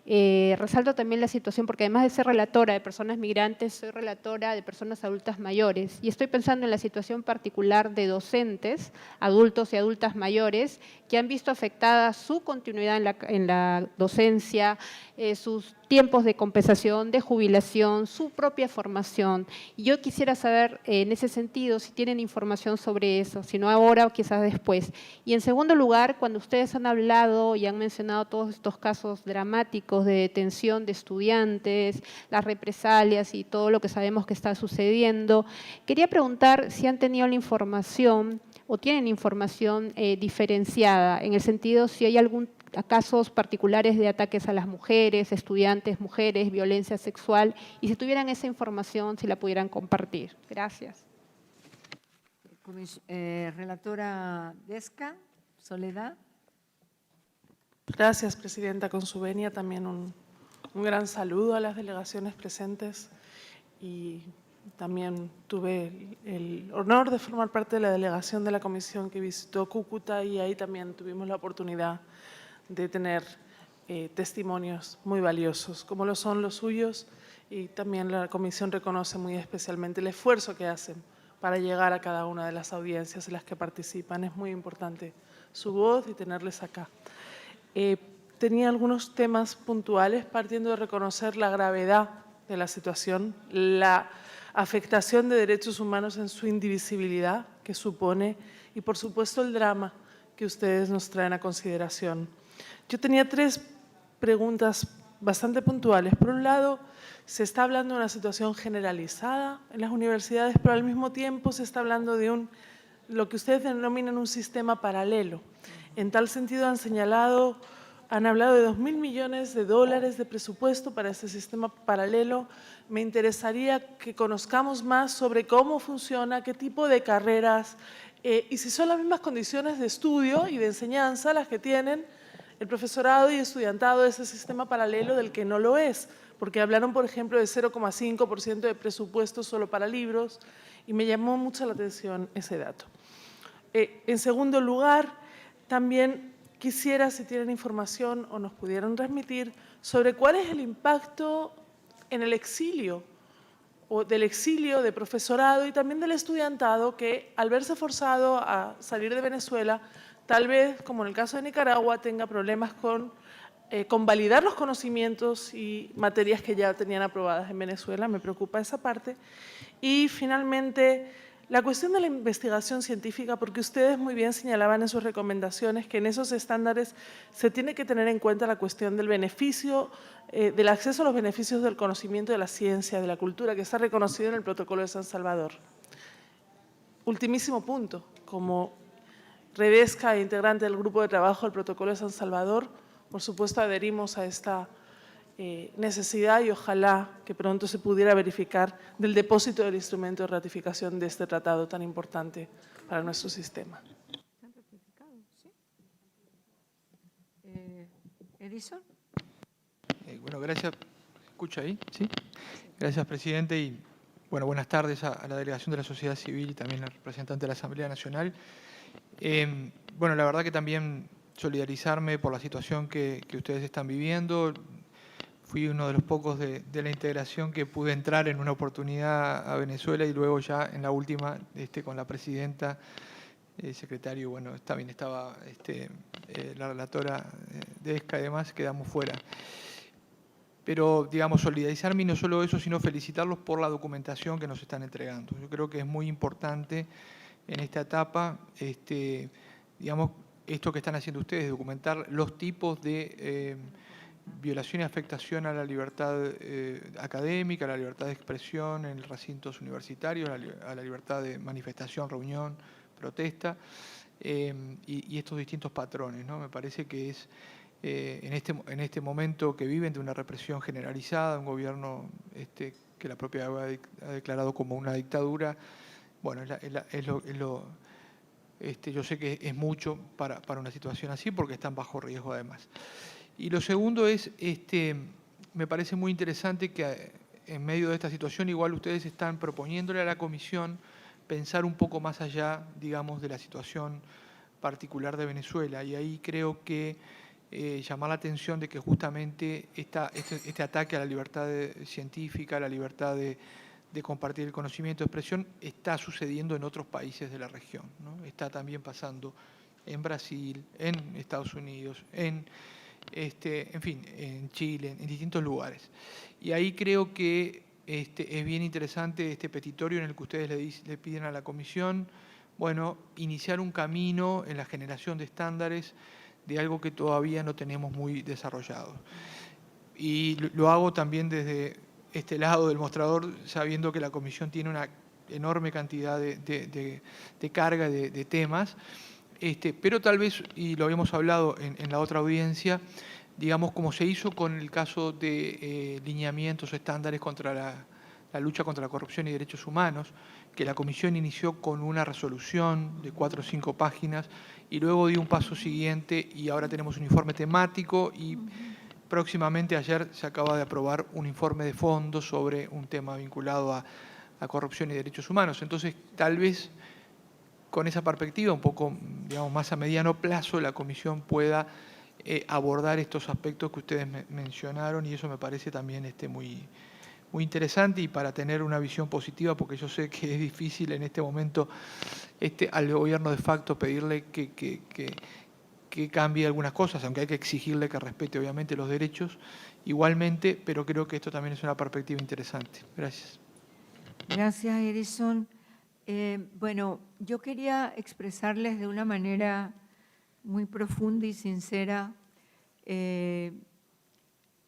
Speaker 10: resalto también la situación, porque además de ser relatora de personas migrantes, soy relatora de personas adultas mayores. Y estoy pensando en la situación particular de docentes, adultos y adultas mayores, que han visto afectada su continuidad en la docencia, sus tiempos de compensación, de jubilación, su propia formación. Y yo quisiera saber, en ese sentido, si tienen información sobre eso, si no ahora o quizás después. Y en segundo lugar, cuando ustedes han hablado y han mencionado todos estos casos dramáticos de detención de estudiantes, las represalias y todo lo que sabemos que está sucediendo, quería preguntar si han tenido la información o tienen información diferenciada, en el sentido si hay casos particulares de ataques a las mujeres, estudiantes, mujeres, violencia sexual, y si tuvieran esa información, si la pudieran compartir. Gracias.
Speaker 1: Relatora Desca, Soledad.
Speaker 11: Gracias, Presidenta. Con su venia también un gran saludo a las delegaciones presentes, y también tuve el honor de formar parte de la delegación de la comisión que visitó Cúcuta, y ahí también tuvimos la oportunidad de tener testimonios muy valiosos, como lo son los suyos, y también la comisión reconoce muy especialmente el esfuerzo que hacen para llegar a cada una de las audiencias en las que participan. Es muy importante su voz y tenerles acá. Tenía algunos temas puntuales, partiendo de reconocer la gravedad de la situación, la afectación de derechos humanos en su indivisibilidad que supone, y por supuesto el drama que ustedes nos traen a consideración. Yo tenía 3 preguntas bastante puntuales. Por un lado, se está hablando de una situación generalizada en las universidades, pero al mismo tiempo se está hablando de lo que ustedes denominan un sistema paralelo. En tal sentido han hablado de 2.000 millones de dólares de presupuesto para este sistema paralelo. Me interesaría que conozcamos más sobre cómo funciona, qué tipo de carreras y si son las mismas condiciones de estudio y de enseñanza las que tienen el profesorado y estudiantado de ese sistema paralelo del que no lo es, porque hablaron, por ejemplo, de 0,5% de presupuesto solo para libros, y me llamó mucho la atención ese dato. En segundo lugar, también quisiera, si tienen información o nos pudieran transmitir, sobre cuál es el impacto en el exilio, o del exilio de profesorado y también del estudiantado, que al verse forzado a salir de Venezuela, tal vez, como en el caso de Nicaragua, tenga problemas con validar los conocimientos y materias que ya tenían aprobadas en Venezuela. Me preocupa esa parte. Y finalmente, la cuestión de la investigación científica, porque ustedes muy bien señalaban en sus recomendaciones que en esos estándares se tiene que tener en cuenta la cuestión del beneficio, del acceso a los beneficios del conocimiento de la ciencia, de la cultura, que está reconocido en el Protocolo de San Salvador. Ultimísimo punto, como Redesca e integrante del Grupo de Trabajo del Protocolo de San Salvador, por supuesto adherimos a esta necesidad, y ojalá que pronto se pudiera verificar del depósito del instrumento de ratificación de este tratado tan importante para nuestro sistema.
Speaker 1: Edison.
Speaker 12: Bueno, gracias. ¿Escucha ahí? Sí. Gracias, presidente. Y bueno, buenas tardes a la delegación de la sociedad civil y también al representante de la Asamblea Nacional. Bueno, la verdad que también solidarizarme por la situación que ustedes están viviendo. Fui uno de los pocos de la integración que pude entrar en una oportunidad a Venezuela, y luego ya en la última con la presidenta, el secretario, bueno, también estaba la relatora de ESCA y demás, quedamos fuera. Pero, digamos, solidarizarme, y no solo eso, sino felicitarlos por la documentación que nos están entregando. Yo creo que es muy importante en esta etapa, digamos, esto que están haciendo ustedes, documentar los tipos de violación y afectación a la libertad académica, a la libertad de expresión en recintos universitarios, a la libertad de manifestación, reunión, protesta, y estos distintos patrones, ¿no? Me parece que es en este momento que viven de una represión generalizada, un gobierno que la propia ha declarado como una dictadura. Bueno, yo sé que es mucho para una situación así, porque están bajo riesgo además. Y lo segundo es, me parece muy interesante que en medio de esta situación igual ustedes están proponiéndole a la comisión pensar un poco más allá, digamos, de la situación particular de Venezuela. Y ahí creo que llamar la atención de que justamente este ataque a la libertad científica, a la libertad de compartir el conocimiento, de expresión, está sucediendo en otros países de la región, ¿no? Está también pasando en Brasil, en Estados Unidos, en fin, en Chile, en distintos lugares. Y ahí creo que es bien interesante este petitorio en el que ustedes le piden a la Comisión, bueno, iniciar un camino en la generación de estándares de algo que todavía no tenemos muy desarrollado. Y lo hago también desde este lado del mostrador, sabiendo que la Comisión tiene una enorme cantidad de carga de temas, pero tal vez, y lo habíamos hablado en la otra audiencia, digamos, como se hizo con el caso de lineamientos o estándares contra la lucha contra la corrupción y derechos humanos, que la Comisión inició con una resolución de 4 o 5 páginas y luego dio un paso siguiente y ahora tenemos un informe temático y próximamente, ayer se acaba de aprobar un informe de fondo sobre un tema vinculado a corrupción y derechos humanos. Entonces, tal vez con esa perspectiva, un poco, digamos, más a mediano plazo, la Comisión pueda abordar estos aspectos que ustedes mencionaron, y eso me parece también muy interesante, y para tener una visión positiva, porque yo sé que es difícil en este momento al gobierno de facto pedirle que cambie algunas cosas, aunque hay que exigirle que respete obviamente los derechos igualmente, pero creo que esto también es una perspectiva interesante. Gracias.
Speaker 1: Gracias, Edison. Bueno, yo quería expresarles de una manera muy profunda y sincera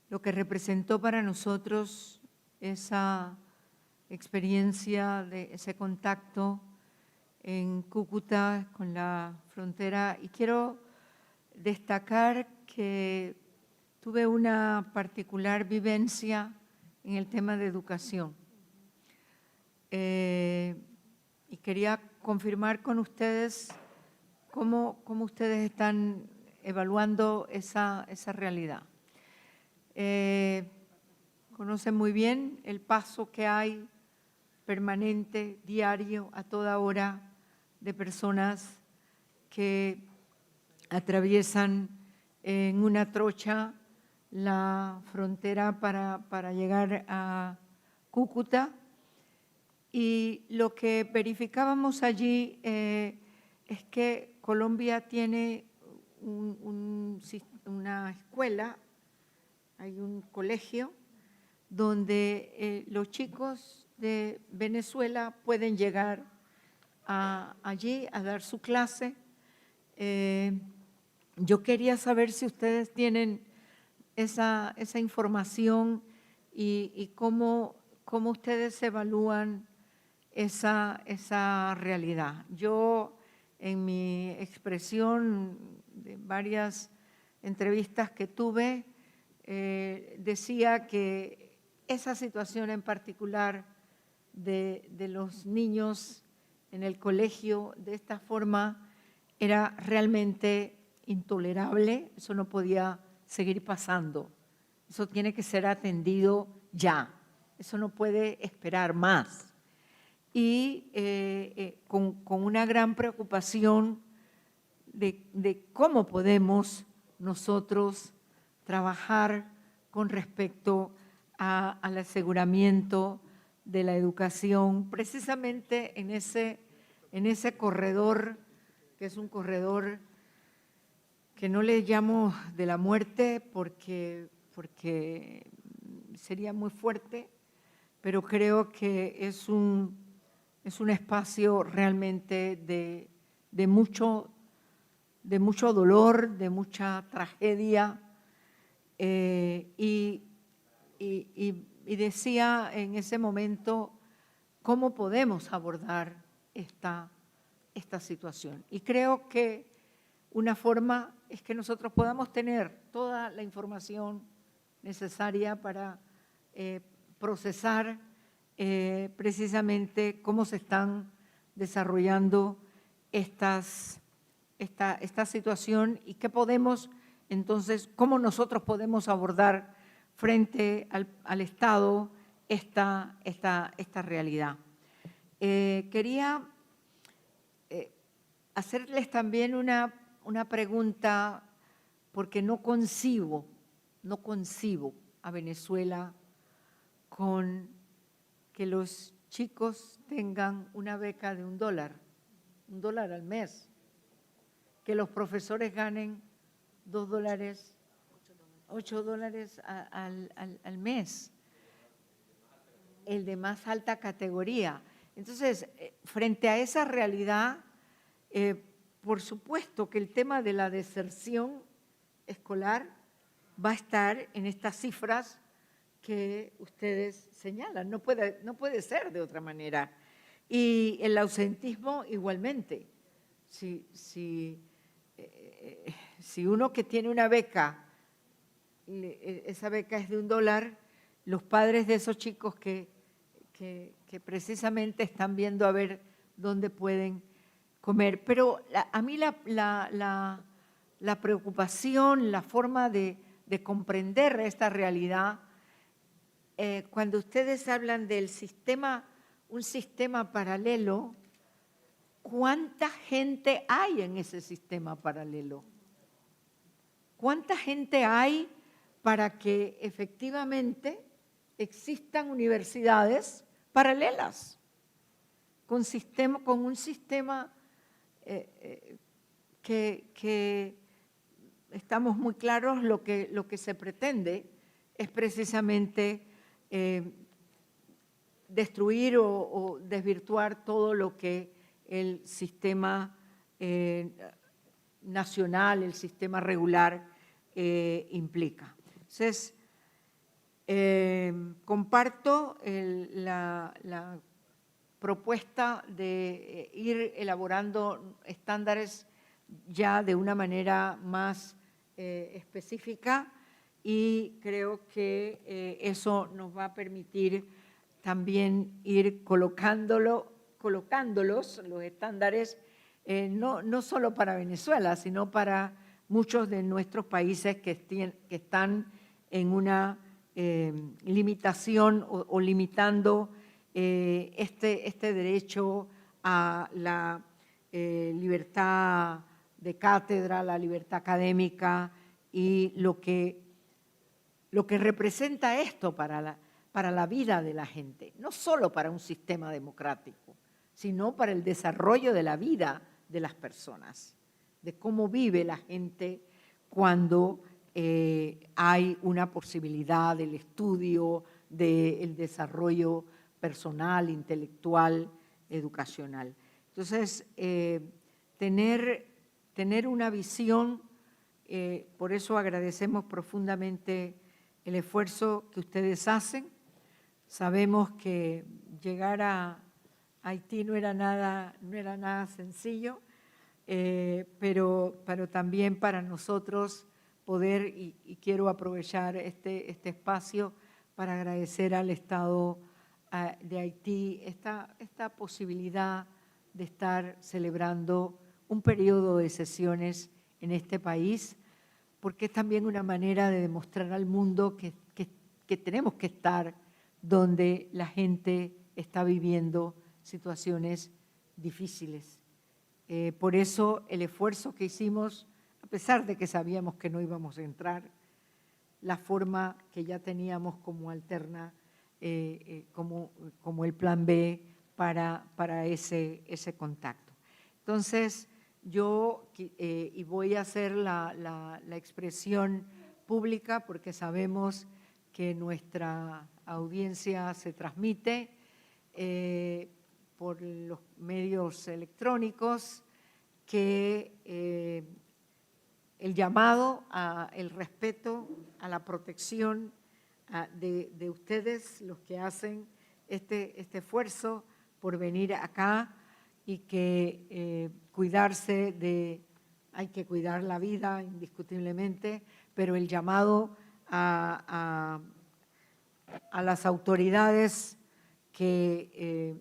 Speaker 1: lo que representó para nosotros esa experiencia, de ese contacto en Cúcuta con la frontera. Y quiero destacar que tuve una particular vivencia en el tema de educación. Y quería confirmar con ustedes cómo ustedes están evaluando esa realidad. Conocen muy bien el paso que hay permanente, diario, a toda hora, de personas que atraviesan en una trocha la frontera para llegar a Cúcuta. Y lo que verificábamos allí es que Colombia tiene una escuela, hay un colegio donde los chicos de Venezuela pueden llegar allí a dar su clase. Yo quería saber si ustedes tienen esa información y cómo ustedes evalúan esa realidad. Yo, en mi expresión de varias entrevistas que tuve, decía que esa situación en particular de los niños en el colegio de esta forma era realmente intolerable. Eso no podía seguir pasando. Eso tiene que ser atendido ya. Eso no puede esperar más. Y con una gran preocupación de cómo podemos nosotros trabajar con respecto al aseguramiento de la educación, precisamente en ese corredor, que es un corredor que no le llamo de la muerte porque sería muy fuerte, pero creo que es un espacio realmente de mucho dolor, de mucha tragedia, y decía en ese momento cómo podemos abordar esta situación. Y creo que una forma es que nosotros podamos tener toda la información necesaria para procesar precisamente cómo se están desarrollando esta situación y qué podemos, entonces, cómo nosotros podemos abordar frente al Estado esta realidad. Quería hacerles también una pregunta, porque no concibo a Venezuela con que los chicos tengan una beca de $1 al mes, que los profesores ganen $2, $8 al mes, el de más alta categoría. Entonces, frente a esa realidad, por supuesto que el tema de la deserción escolar va a estar en estas cifras que ustedes señalan. No puede ser de otra manera. Y el ausentismo igualmente. Si uno que tiene una beca, esa beca es de $1, los padres de esos chicos que precisamente están viendo a ver dónde pueden comer. Pero a mí la preocupación, la forma de comprender esta realidad, cuando ustedes hablan del sistema, un sistema paralelo, ¿cuánta gente hay en ese sistema paralelo? ¿Cuánta gente hay para que efectivamente existan universidades paralelas con un sistema que estamos muy claros lo que se pretende es precisamente destruir o desvirtuar todo lo que el sistema nacional, el sistema regular implica. Entonces, comparto la propuesta de ir elaborando estándares ya de una manera más específica, y creo que eso nos va a permitir también ir colocándolos, los estándares, no solo para Venezuela, sino para muchos de nuestros países que están en una limitación o limitando este derecho a la libertad de cátedra, la libertad académica y lo que representa esto para la vida de la gente, no solo para un sistema democrático, sino para el desarrollo de la vida de las personas, de cómo vive la gente cuando hay una posibilidad del estudio, del desarrollo personal, intelectual, educacional. Entonces, tener una visión, por eso agradecemos profundamente el esfuerzo que ustedes hacen. Sabemos que llegar a Haití no era nada sencillo, pero también para nosotros poder, y quiero aprovechar este espacio para agradecer al Estado de Haití esta posibilidad de estar celebrando un periodo de sesiones en este país, porque es también una manera de demostrar al mundo que tenemos que estar donde la gente está viviendo situaciones difíciles. Por eso el esfuerzo que hicimos, a pesar de que sabíamos que no íbamos a entrar, la forma que ya teníamos como alterna, como el plan B para ese contacto. Entonces, yo y voy a hacer la expresión pública porque sabemos que nuestra audiencia se transmite por los medios electrónicos, que el llamado al respeto, a la protección de ustedes, los que hacen este esfuerzo por venir acá, y que hay que cuidar la vida indiscutiblemente, pero el llamado a las autoridades que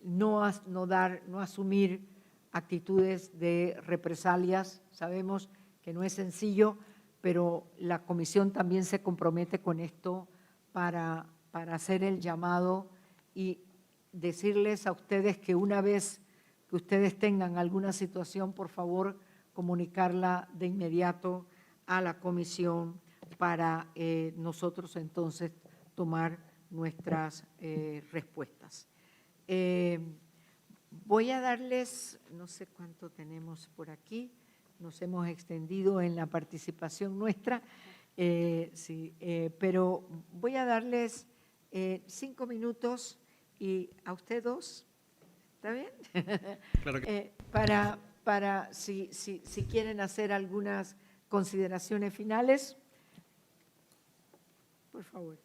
Speaker 1: no asumir actitudes de represalias. Sabemos que no es sencillo, pero la Comisión también se compromete con esto para hacer el llamado y decirles a ustedes que una vez que ustedes tengan alguna situación, por favor, comunicarla de inmediato a la comisión para nosotros entonces tomar nuestras respuestas. Voy a darles, no sé cuánto tenemos por aquí, nos hemos extendido en la participación nuestra, sí, pero voy a darles 5 minutos y a usted 2, ¿está bien?
Speaker 8: Claro que...
Speaker 1: para si quieren hacer algunas consideraciones finales, por favor.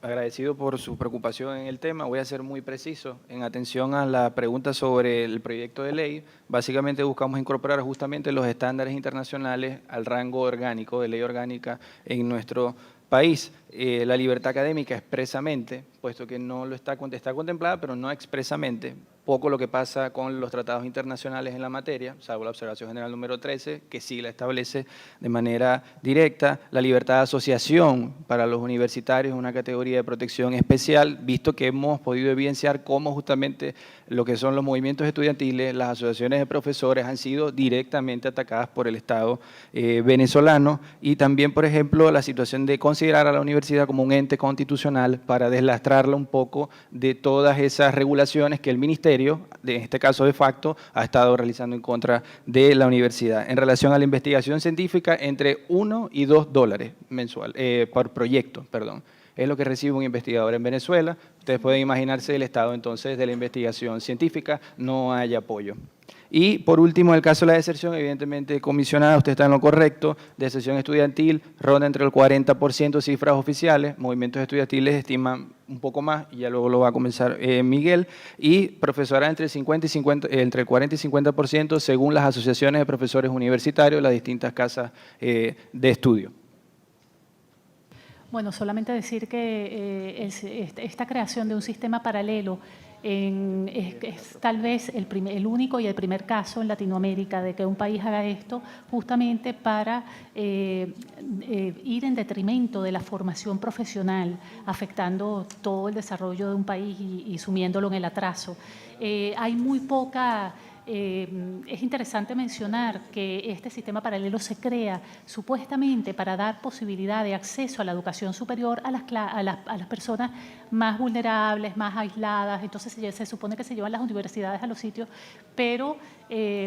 Speaker 4: Agradecido por su preocupación en el tema. Voy a ser muy preciso en atención a la pregunta sobre el proyecto de ley. Básicamente buscamos incorporar justamente los estándares internacionales al rango orgánico de ley orgánica en nuestro país. La libertad académica expresamente, puesto que no lo está contemplada, pero no expresamente. Poco lo que pasa con los tratados internacionales en la materia, salvo la observación general número 13, que sí la establece de manera directa. La libertad de asociación para los universitarios es una categoría de protección especial, visto que hemos podido evidenciar cómo justamente lo que son los movimientos estudiantiles, las asociaciones de profesores han sido directamente atacadas por el Estado venezolano, y también, por ejemplo, la situación de considerar a la universidad como un ente constitucional para deslastrarla un poco de todas esas regulaciones que el Ministerio, en este caso de facto, ha estado realizando en contra de la universidad. En relación a la investigación científica, entre $1 y $2 mensual, por proyecto, perdón. Es lo que recibe un investigador en Venezuela. Ustedes pueden imaginarse el estado entonces de la investigación científica, no hay apoyo. Y por último, en el caso de la deserción, evidentemente, comisionada, usted está en lo correcto, deserción estudiantil ronda entre el 40% cifras oficiales, movimientos estudiantiles estiman un poco más, y ya luego lo va a comenzar Miguel, y profesorado entre el 40 y 50% según las asociaciones de profesores universitarios, las distintas casas de estudio.
Speaker 2: Bueno, solamente decir que esta creación de un sistema paralelo es tal vez el único y el primer caso en Latinoamérica de que un país haga esto justamente para ir en detrimento de la formación profesional, afectando todo el desarrollo de un país y sumiéndolo en el atraso. Hay muy poca... es interesante mencionar que este sistema paralelo se crea supuestamente para dar posibilidad de acceso a la educación superior a las personas más vulnerables, más aisladas. Entonces se supone que se llevan las universidades a los sitios, pero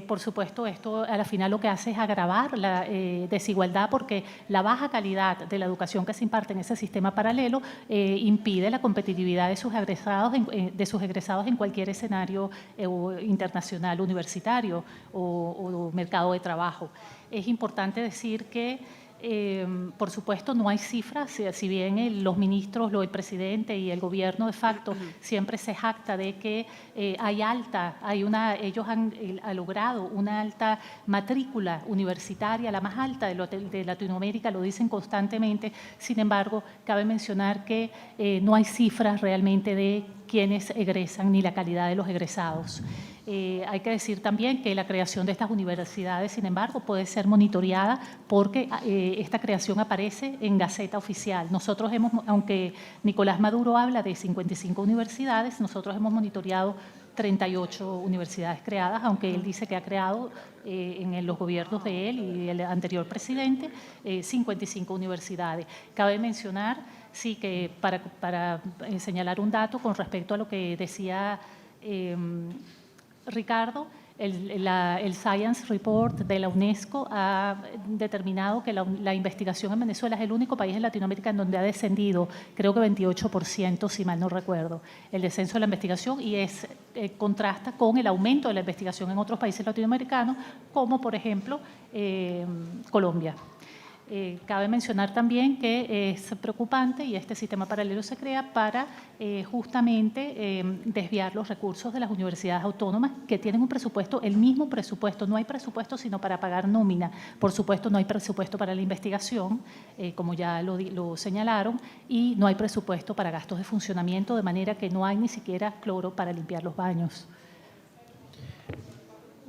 Speaker 2: por supuesto esto a la final lo que hace es agravar la desigualdad, porque la baja calidad de la educación que se imparte en ese sistema paralelo impide la competitividad de sus egresados en cualquier escenario internacional, universitario o mercado de trabajo. Es importante decir que, por supuesto, no hay cifras, si bien los ministros, el presidente y el gobierno de facto siempre se jacta de que ellos han logrado una alta matrícula universitaria, la más alta de Latinoamérica, lo dicen constantemente. Sin embargo, cabe mencionar que no hay cifras realmente de quienes egresan ni la calidad de los egresados. Hay que decir también que la creación de estas universidades, sin embargo, puede ser monitoreada porque esta creación aparece en Gaceta Oficial. Nosotros aunque Nicolás Maduro habla de 55 universidades, nosotros hemos monitoreado 38 universidades creadas, aunque él dice que ha creado en los gobiernos de él y el anterior presidente 55 universidades. Cabe mencionar, sí, que para señalar un dato con respecto a lo que decía Ricardo, el Science Report de la UNESCO ha determinado que la investigación en Venezuela es el único país en Latinoamérica en donde ha descendido, creo que 28%, si mal no recuerdo, el descenso de la investigación, y contrasta con el aumento de la investigación en otros países latinoamericanos, como por ejemplo Colombia. Cabe mencionar también que es preocupante y este sistema paralelo se crea para justamente desviar los recursos de las universidades autónomas que tienen un presupuesto, el mismo presupuesto, no hay presupuesto sino para pagar nómina, por supuesto no hay presupuesto para la investigación, como ya lo señalaron, y no hay presupuesto para gastos de funcionamiento, de manera que no hay ni siquiera cloro para limpiar los baños.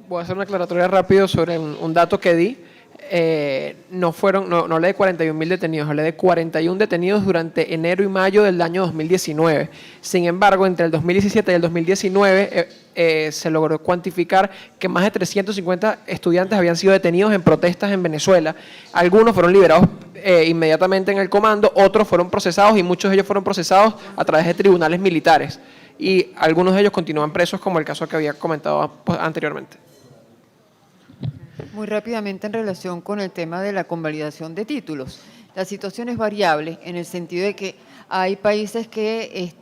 Speaker 6: Voy a hacer una aclaratoria rápido sobre un dato que di. no hablé de 41.000 detenidos, hablé de 41 detenidos durante enero y mayo del año 2019. Sin embargo, entre el 2017 y el 2019 se logró cuantificar que más de 350 estudiantes habían sido detenidos en protestas en Venezuela. Algunos fueron liberados inmediatamente en el comando, otros fueron procesados y muchos de ellos fueron procesados a través de tribunales militares. Y algunos de ellos continúan presos, como el caso que había comentado anteriormente.
Speaker 7: Muy rápidamente en relación con el tema de la convalidación de títulos. La situación es variable en el sentido de que hay países que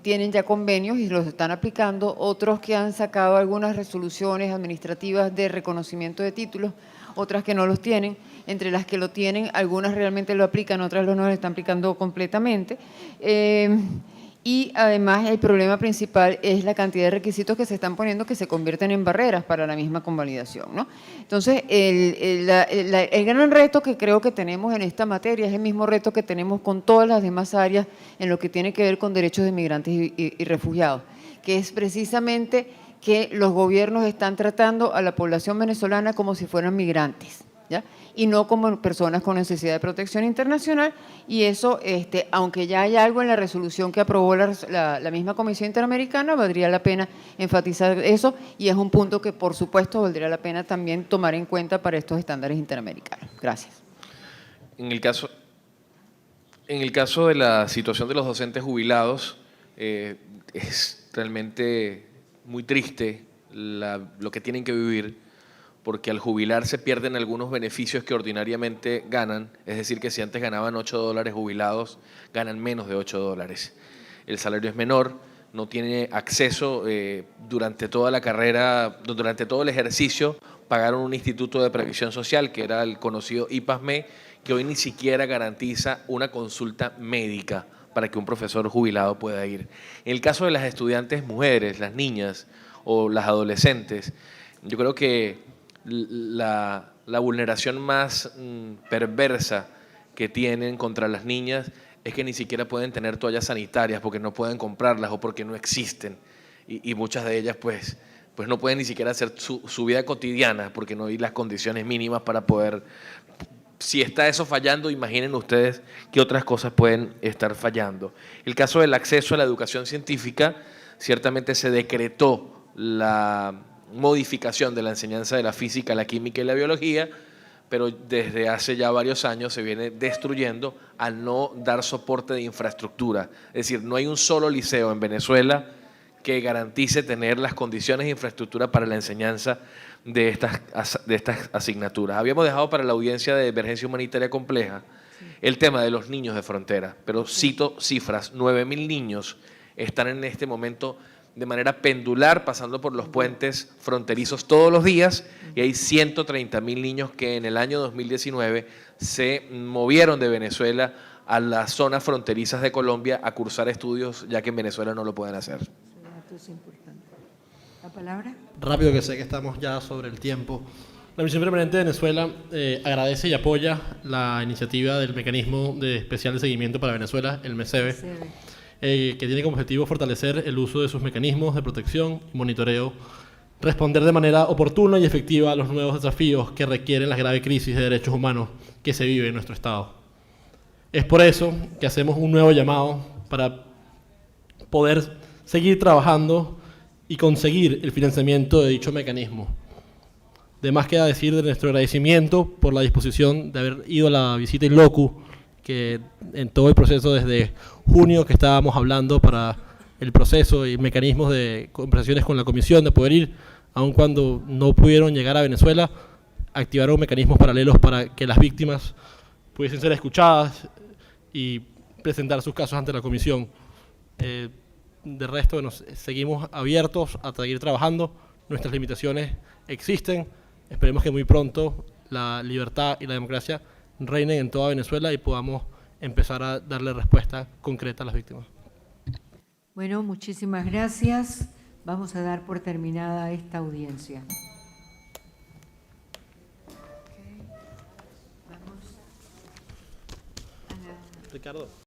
Speaker 7: tienen ya convenios y los están aplicando, otros que han sacado algunas resoluciones administrativas de reconocimiento de títulos, otras que no los tienen. Entre las que lo tienen, algunas realmente lo aplican, otras no lo están aplicando completamente. Y además el problema principal es la cantidad de requisitos que se están poniendo que se convierten en barreras para la misma convalidación, ¿no? Entonces, el gran reto que creo que tenemos en esta materia es el mismo reto que tenemos con todas las demás áreas en lo que tiene que ver con derechos de migrantes y refugiados, que es precisamente que los gobiernos están tratando a la población venezolana como si fueran migrantes, ¿ya? Y no como personas con necesidad de protección internacional, y eso, aunque ya hay algo en la resolución que aprobó la misma Comisión Interamericana, valdría la pena enfatizar eso, y es un punto que, por supuesto, valdría la pena también tomar en cuenta para estos estándares interamericanos. Gracias.
Speaker 3: En el caso de la situación de los docentes jubilados, es realmente muy triste lo que tienen que vivir, porque al jubilarse pierden algunos beneficios que ordinariamente ganan, es decir, que si antes ganaban $8 jubilados, ganan menos de $8. El salario es menor, no tiene acceso durante toda la carrera, durante todo el ejercicio, pagaron un instituto de previsión social, que era el conocido IPASME, que hoy ni siquiera garantiza una consulta médica para que un profesor jubilado pueda ir. En el caso de las estudiantes mujeres, las niñas o las adolescentes, yo creo que la vulneración más perversa que tienen contra las niñas es que ni siquiera pueden tener toallas sanitarias porque no pueden comprarlas o porque no existen, y muchas de ellas pues no pueden ni siquiera hacer su vida cotidiana porque no hay las condiciones mínimas para poder. Si está eso fallando, imaginen ustedes qué otras cosas pueden estar fallando. El caso del acceso a la educación científica, ciertamente se decretó la modificación de la enseñanza de la física, la química y la biología, pero desde hace ya varios años se viene destruyendo al no dar soporte de infraestructura. Es decir, no hay un solo liceo en Venezuela que garantice tener las condiciones de infraestructura para la enseñanza de estas asignaturas. Habíamos dejado para la audiencia de emergencia humanitaria compleja el tema de los niños de frontera, pero cito cifras: 9.000 niños están en este momento de manera pendular, pasando por los puentes fronterizos todos los días, y hay 130.000 niños que en el año 2019 se movieron de Venezuela a las zonas fronterizas de Colombia a cursar estudios, ya que en Venezuela no lo pueden hacer.
Speaker 1: Es importante. ¿La palabra?
Speaker 8: Rápido, que sé que estamos ya sobre el tiempo. La Misión Permanente de Venezuela agradece y apoya la iniciativa del Mecanismo Especial de Seguimiento para Venezuela, el MESEVE, que tiene como objetivo fortalecer el uso de sus mecanismos de protección y monitoreo, responder de manera oportuna y efectiva a los nuevos desafíos que requieren la grave crisis de derechos humanos que se vive en nuestro Estado. Es por eso que hacemos un nuevo llamado para poder seguir trabajando y conseguir el financiamiento de dicho mecanismo. De más queda decir de nuestro agradecimiento por la disposición de haber ido a la visita in locu, que en todo el proceso desde junio que estábamos hablando para el proceso y mecanismos de conversaciones con la comisión de poder ir, aun cuando no pudieron llegar a Venezuela, activaron mecanismos paralelos para que las víctimas pudiesen ser escuchadas y presentar sus casos ante la comisión. De resto, bueno, seguimos abiertos a seguir trabajando, nuestras limitaciones existen, esperemos que muy pronto la libertad y la democracia reinen en toda Venezuela y podamos empezar a darle respuesta concreta a las víctimas.
Speaker 1: Bueno, muchísimas gracias. Vamos a dar por terminada esta audiencia.
Speaker 8: Ricardo.